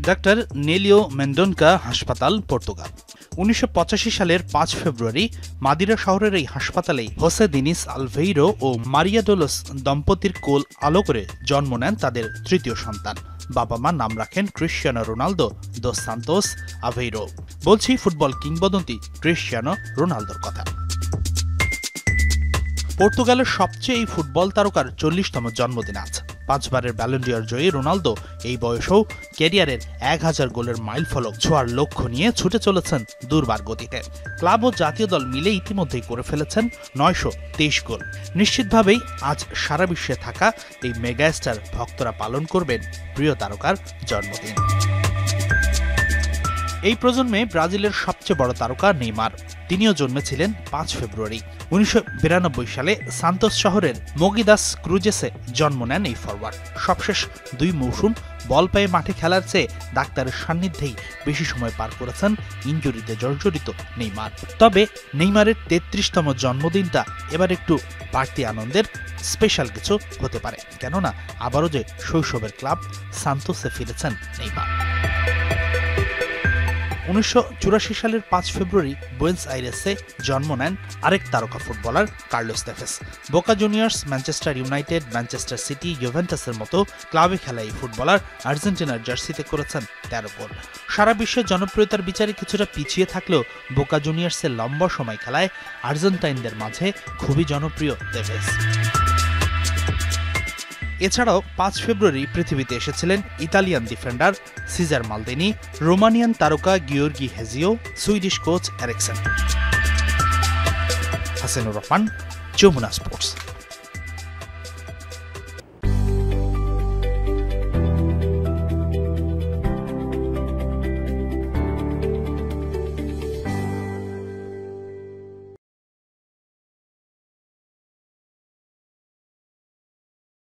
Doctor নেলিও মেন্ডোনকা হাসপাতাল, Portugal. ১৯৮৫ সালের ৫ ফেব্রুয়ারি মাদিরা শহরের এই হাসপাতালেই হোসে দিনিস আলভেইরো ও মারিয়া ডোলোস দম্পতির কোল আলো করে জন্ম নেন তাদের তৃতীয় সন্তান। বাবা মা নাম রাখেন ক্রিশ্চিয়ানো রোনালদো দোস সান্তোস আভেইরো। বলছি ফুটবল কিংবদন্তি ক্রিশ্চিয়ানো রোনালদোর কথা। পর্তুগালের সবচেয়ে এই ফুটবল তারকার ৪০তম জন্মদিন আজ। ৫ বারের ব্যালন ডি'অর জয়ী রোনালদো এই বয়সেও ক্যারিয়ারের ১,০০০ গোলের মাইলফলক ছোঁয়ার লক্ষ্য নিয়ে ছুটে চলেছেন দুর্বার গতিতে। ক্লাব ও জাতীয় দল মিলে ইতিমধ্যেই করে ফেলেছেন ৯২৩ গোল। নিশ্চিতভাবেই আজ সারা বিশ্বে থাকা এই মেগাস্টার ভক্তরা পালন করবেন প্রিয় তারকার জন্মদিন। এই প্রজন্মে ব্রাজিলের সবচেয়ে বড় তারকা নেইমার। তিনিও জন্মেছিলেন ৫ ফেব্রুয়ারি। ১৯৯২ সালে সান্তোস শহরের মোগিদাস ক্রুজেসে জন্ম নেন এই ফরওয়ার্ড। সবশেষ ২ মৌসুম বল পায়ে মাঠে খেলার চেয়ে ডাক্তারের সান্নিধ্যেই বেশি সময় পার করেছেন ইনজুরিতে জর্জরিত নেইমার। তবে নেইমারের ৩৩তম জন্মদিনটা এবার একটু বাড়তি আনন্দের, স্পেশাল কিছু হতে পারে, কেননা আবারও যে শৈশবের ক্লাব সান্তোসে ফিরেছেন নেইমার। ১৯৮৪ সালের ৫ ফেব্রুয়ারি বুয়েন্স আইরেসে জন্ম নেন আরেক তারকা footballer Carlos Tevez. Boca Juniors, Manchester United, Manchester City, জুভেন্টাসের মতো ক্লাবে খেলা এই ফুটবলার আর্জেন্টিনার জার্সিতে করেছেন ১৩ গোল। সারা বিশ্বের জনপ্রিয়তার বিচারে কিছুটা পিছিয়ে থাকলেও বোকা জুনিয়র্সের লম্বা সময় খেলায় আর্জেন্টাইনদের মাঝে খুবই জনপ্রিয় তেভেস। এছাড়াও ৫ ফেব্রুয়ারি পৃথিবীতে এসেছিলেন Italian defender Cesare Maldini, Romanian তারকা গিওর্গি Hagi, Swedish coach Eriksson. Hasinur Rahman, Jamuna sports.